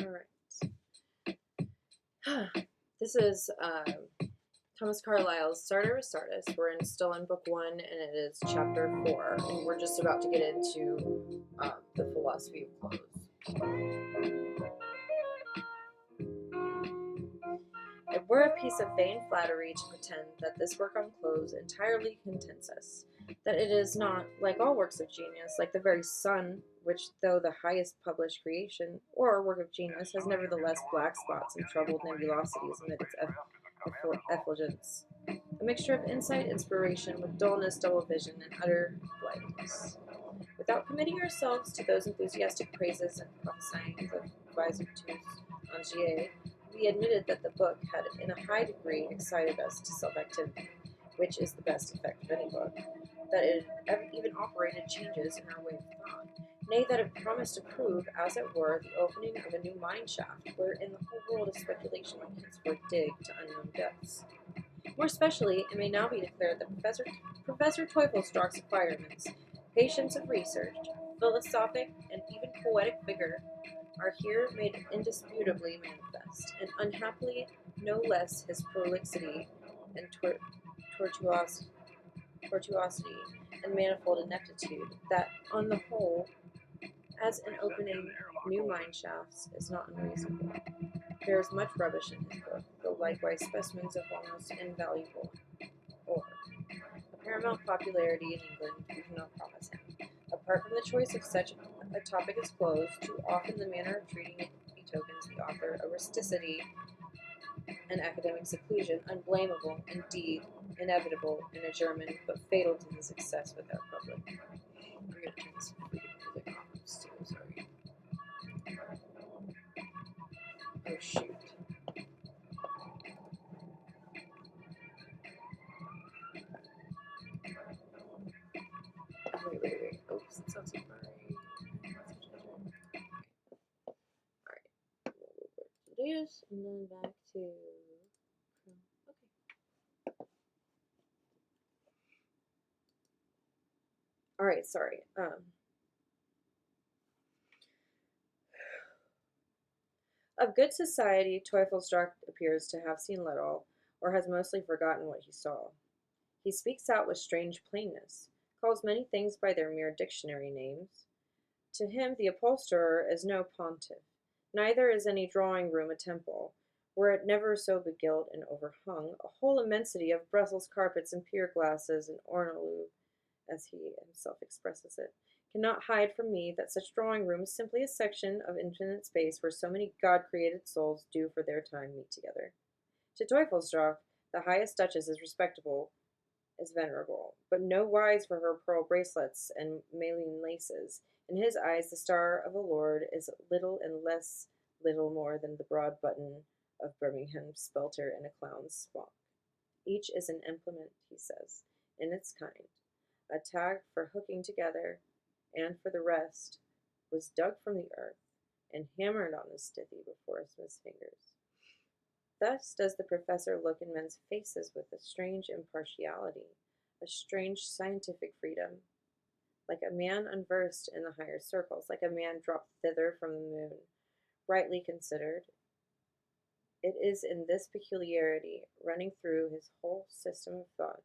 Alright. This is Thomas Carlyle's Sartor, Resartus. We're still in book 1, and it is chapter 4, and we're just about to get into the philosophy of clothes. It were a piece of vain flattery to pretend that this work on clothes entirely contents us, that it is not, like all works of genius, like the very sun, which, though the highest published creation, or work of genius, has nevertheless black spots and troubled nebulosities amid its effulgence. A mixture of insight, inspiration, with dullness, double vision, and utter blindness. Without committing ourselves to those enthusiastic praises and prophesyings of Resartus Angier, we admitted that the book had in a high degree excited us to self-activity, which is the best effect of any book, that it had even operated changes in our way of thought, nay, that it promised to prove, as it were, the opening of a new mine-shaft, wherein the whole world of speculation might henceforth dig to unknown depths. More especially, it may now be declared that Professor Teufelsdrock's acquirements, patience of research, philosophic, and even poetic vigor are here made indisputably manifest, and unhappily no less his prolixity and tortuosity and manifold ineptitude, that on the whole, as an opening new mine shafts, is not unreasonable. There is much rubbish in his book, though likewise specimens of almost invaluable ore. A paramount popularity in England we cannot promise him. Apart from the choice of such a topic as clothes, too often the manner of treating it betokens the author a rusticity and academic seclusion, unblameable, indeed, inevitable in a German, but fatal to his success with our public. I'm going to turn this music off too, sorry. Oh, shoot. Wait. Oops, it sounds like Alright. We'll go this, and then back to... Okay. Alright, sorry. Of good society, Teufelsdrock appears to have seen little, or has mostly forgotten what he saw. He speaks out with strange plainness, calls many things by their mere dictionary names. To him the upholsterer is no pontiff, neither is any drawing-room a temple, were it never so begilt and overhung, a whole immensity of Brussels carpets and pier glasses and ornolu, as he himself expresses it, cannot hide from me that such drawing-room is simply a section of infinite space where so many God-created souls do for their time meet together. To Teufelsdrock, the highest duchess is respectable, is venerable, but no wise for her pearl bracelets and maline laces. In his eyes, the star of a lord is little and less little more than the broad button of Birmingham spelter in a clown's smock. Each is an implement, he says, in its kind, a tag for hooking together, and for the rest, was dug from the earth and hammered on the stithy before his fingers. Thus does the professor look in men's faces with a strange impartiality, a strange scientific freedom, like a man unversed in the higher circles, like a man dropped thither from the moon. Rightly considered, it is in this peculiarity, running through his whole system of thought,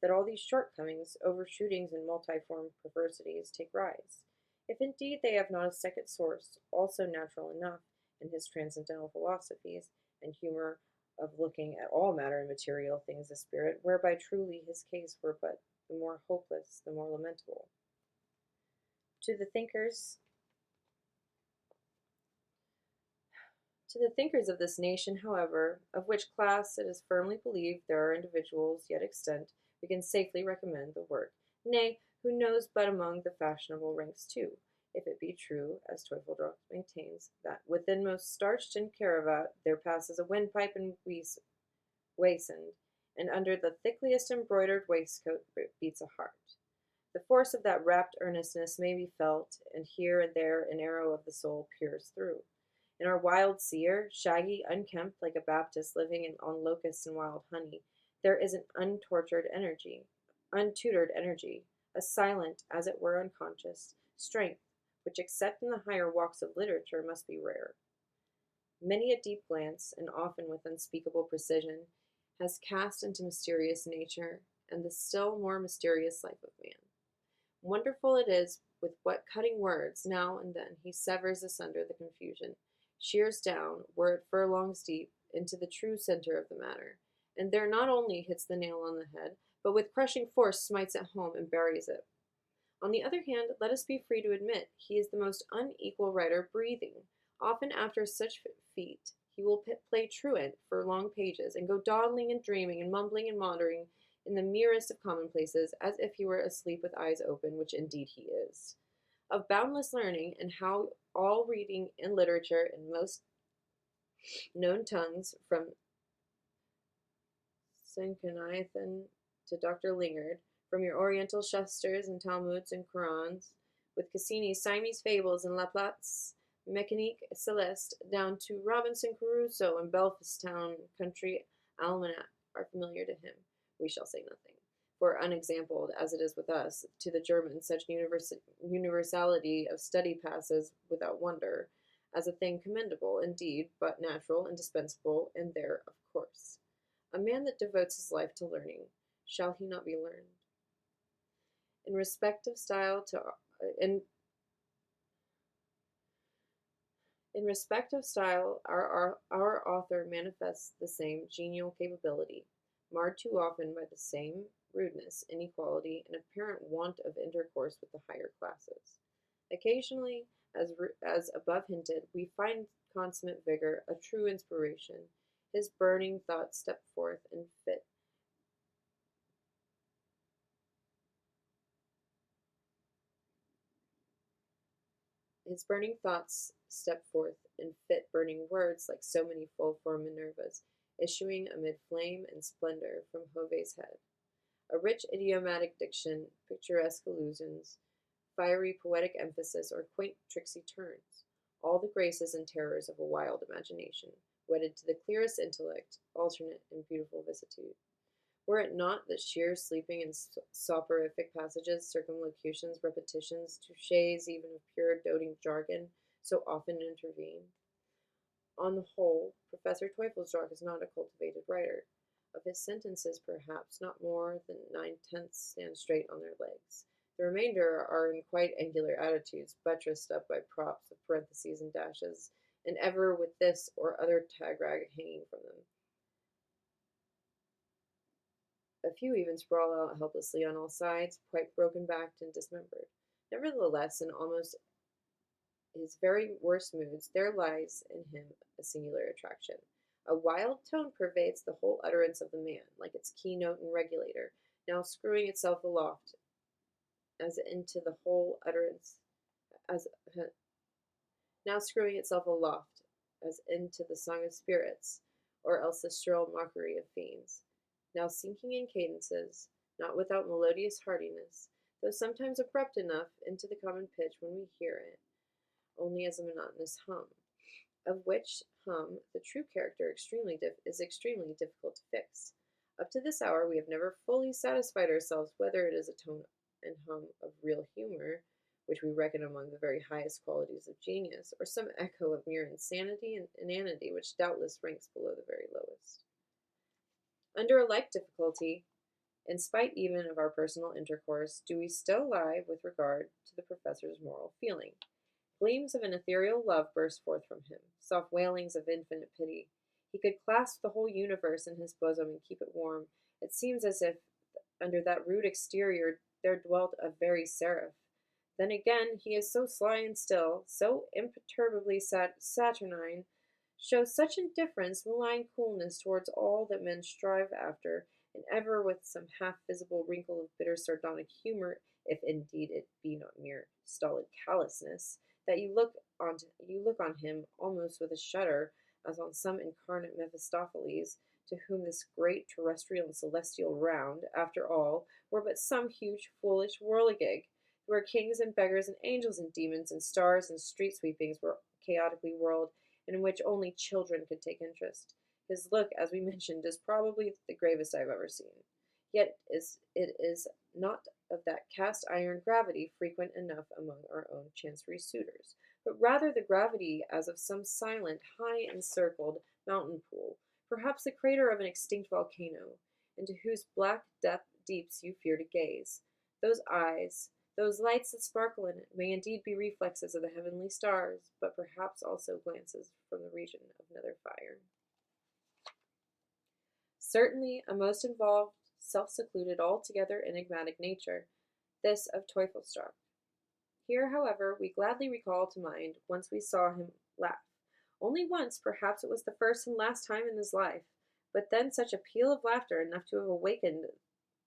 that all these shortcomings, overshootings, and multiform perversities take rise, if indeed they have not a second source, also natural enough, in his transcendental philosophies, and humor of looking at all matter and material things as spirit, whereby truly his case were but the more hopeless, the more lamentable. To the thinkers of this nation, however, of which class it is firmly believed there are individuals yet extant, we can safely recommend the work, nay, who knows but among the fashionable ranks too, if it be true, as Teufelsdrock maintains, that within most starched and cravat there passes a windpipe and waistend, and under the thickliest embroidered waistcoat beats a heart. The force of that rapt earnestness may be felt, and here and there an arrow of the soul peers through. In our wild seer, shaggy, unkempt, like a Baptist living on locusts and wild honey, there is an untutored energy, a silent, as it were unconscious, strength, which except in the higher walks of literature must be rare. Many a deep glance, and often with unspeakable precision, has cast into mysterious nature and the still more mysterious life of man. Wonderful it is with what cutting words, now and then, he severs asunder the confusion, shears down, were it furlongs deep, into the true center of the matter, and there not only hits the nail on the head, but with crushing force smites it home and buries it. On the other hand, let us be free to admit he is the most unequal writer breathing. Often after such feat, he will play truant for long pages, and go dawdling and dreaming and mumbling and muttering in the merest of commonplaces, as if he were asleep with eyes open, which indeed he is. Of boundless learning, and how all reading and literature in most known tongues, from Sanchoniathon to Dr. Lingard, from your Oriental Shusters and Talmuds and Qurans, with Cassini's Siamese Fables and Laplace's Mécanique Céleste, down to Robinson Crusoe and Belfast Town Country Almanac, are familiar to him. We shall say nothing. For unexampled as it is with us, to the Germans such universality of study passes without wonder, as a thing commendable, indeed, but natural, indispensable, and there of course. A man that devotes his life to learning, shall he not be learned? In respect of style to in in respect of style, our author manifests the same genial capability, marred too often by the same rudeness, inequality, and apparent want of intercourse with the higher classes. Occasionally, as above hinted, we find consummate vigor, a true inspiration. His burning thoughts step forth and fit His burning thoughts step forth in fit burning words like so many full-formed Minervas, issuing amid flame and splendor from Jove's head. A rich idiomatic diction, picturesque allusions, fiery poetic emphasis, or quaint tricksy turns, all the graces and terrors of a wild imagination, wedded to the clearest intellect, alternate in beautiful vicissitude. Were it not that sheer sleeping and soporific passages, circumlocutions, repetitions, touches even of pure doting jargon, so often intervene? On the whole, Professor Teufelsdrockh is not a cultivated writer. Of his sentences, perhaps, not more than 9/10 stand straight on their legs. The remainder are in quite angular attitudes, buttressed up by props of parentheses and dashes, and ever with this or other tagrag hanging from them. A few even sprawl out helplessly on all sides, quite broken-backed and dismembered. Nevertheless, in almost his very worst moods, there lies in him a singular attraction. A wild tone pervades the whole utterance of the man, like its keynote and regulator, now screwing itself aloft as into the whole utterance, as now screwing itself aloft as into the song of spirits, or else the shrill mockery of fiends, now sinking in cadences, not without melodious heartiness, though sometimes abrupt enough, into the common pitch when we hear it only as a monotonous hum, of which hum the true character is extremely difficult to fix. Up to this hour we have never fully satisfied ourselves whether it is a tone and hum of real humor, which we reckon among the very highest qualities of genius, or some echo of mere insanity and inanity, which doubtless ranks below the very lowest. Under a like difficulty, in spite even of our personal intercourse, do we still lie with regard to the professor's moral feeling. Gleams of an ethereal love burst forth from him, soft wailings of infinite pity. He could clasp the whole universe in his bosom and keep it warm. It seems as if under that rude exterior there dwelt a very seraph. Then again, he is so sly and still, so imperturbably saturnine, shows such indifference, malign coolness towards all that men strive after, and ever with some half-visible wrinkle of bitter sardonic humor, if indeed it be not mere stolid callousness, that you look on him almost with a shudder, as on some incarnate Mephistopheles, to whom this great terrestrial and celestial round, after all, were but some huge foolish whirligig, where kings and beggars and angels and demons and stars and street sweepings were chaotically whirled, and in which only children could take interest. His look, as we mentioned, is probably the gravest I have ever seen. Yet it is not of that cast iron gravity frequent enough among our own chancery suitors, but rather the gravity as of some silent, high-encircled mountain pool, perhaps the crater of an extinct volcano, into whose black deeps you fear to gaze. Those eyes, those lights that sparkle in it, may indeed be reflexes of the heavenly stars, but perhaps also glances from the region of nether fire. Certainly a most involved, self-secluded, altogether enigmatic nature, this of Teufelsdrockh. Here, however, we gladly recall to mind once we saw him laugh. Only once, perhaps it was the first and last time in his life, but then such a peal of laughter enough to have awakened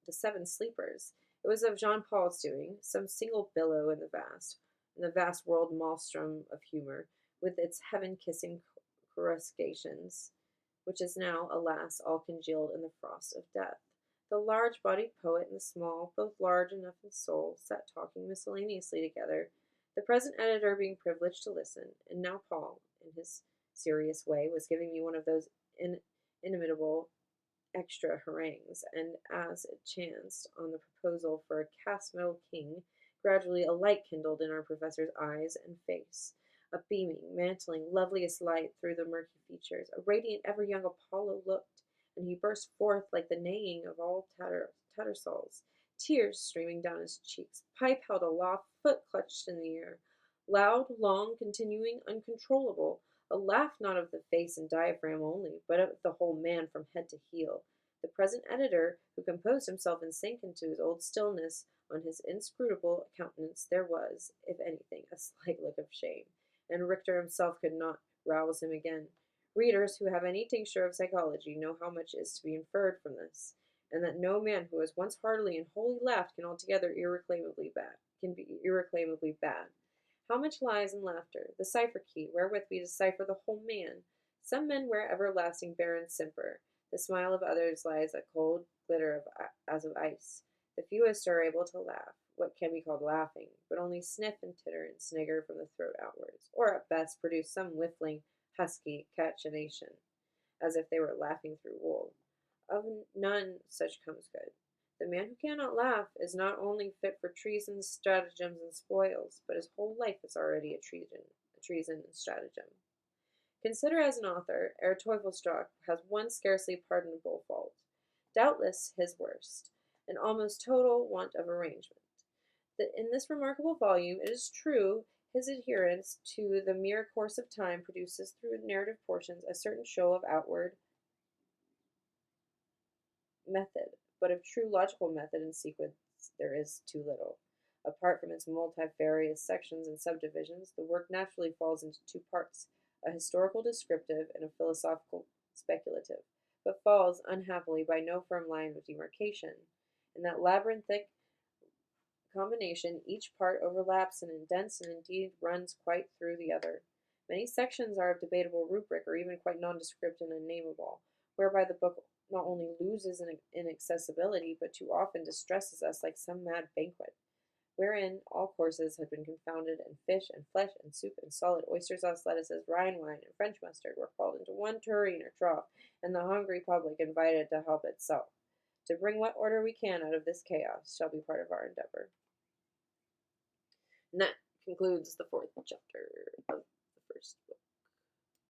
the seven sleepers. It was of Jean Paul's doing, some single billow in the vast world maelstrom of humor, with its heaven-kissing coruscations, which is now, alas, all congealed in the frost of death. The large-bodied poet and the small, both large enough in soul, sat talking miscellaneously together, the present editor being privileged to listen, and now Paul, in his serious way, was giving me one of those inimitable extra harangues, and as it chanced, on the proposal for a cast-metal king, gradually a light kindled in our professor's eyes and face, a beaming, mantling, loveliest light through the murky features, a radiant, ever-young Apollo looked, and he burst forth like the neighing of all Tattersall's, tears streaming down his cheeks, pipe held aloft, foot clutched in the air, loud, long, continuing, uncontrollable, a laugh not of the face and diaphragm only, but of the whole man from head to heel. The present editor, who composed himself and sank into his old stillness, on his inscrutable countenance there was, if anything, a slight look of shame, and Richter himself could not rouse him again. Readers who have any tincture of psychology know how much is to be inferred from this, and that no man who has once heartily and wholly laughed can be irreclaimably bad. How much lies in laughter, the cipher key wherewith we decipher the whole man. Some men wear everlasting barren simper. The smile of others lies a cold glitter as of ice. The fewest are able to laugh, what can be called laughing, but only sniff and titter and snigger from the throat outwards, or at best produce some whiffling, husky cachinnation, as if they were laughing through wool. Of none such comes good. The man who cannot laugh is not only fit for treason, stratagems, and spoils, but his whole life is already a treason and stratagem. Consider as an author, Herr Teufelsdrockh has one scarcely pardonable fault, doubtless his worst, an almost total want of arrangement. That in this remarkable volume, it is true, his adherence to the mere course of time produces through narrative portions a certain show of outward method, but of true logical method and sequence there is too little. Apart from its multifarious sections and subdivisions, the work naturally falls into two parts, a historical descriptive and a philosophical speculative, but falls, unhappily, by no firm line of demarcation. In that labyrinthic combination, each part overlaps and indents and indeed runs quite through the other. Many sections are of debatable rubric or even quite nondescript and unnameable, whereby the book not only loses in accessibility, but too often distresses us like some mad banquet, wherein all courses had been confounded, and fish and flesh and soup and solid oyster sauce, lettuces, Rhine wine, and French mustard were called into one tureen or trough, and the hungry public invited to help itself. To bring what order we can out of this chaos shall be part of our endeavor. And that concludes the fourth chapter of the first book.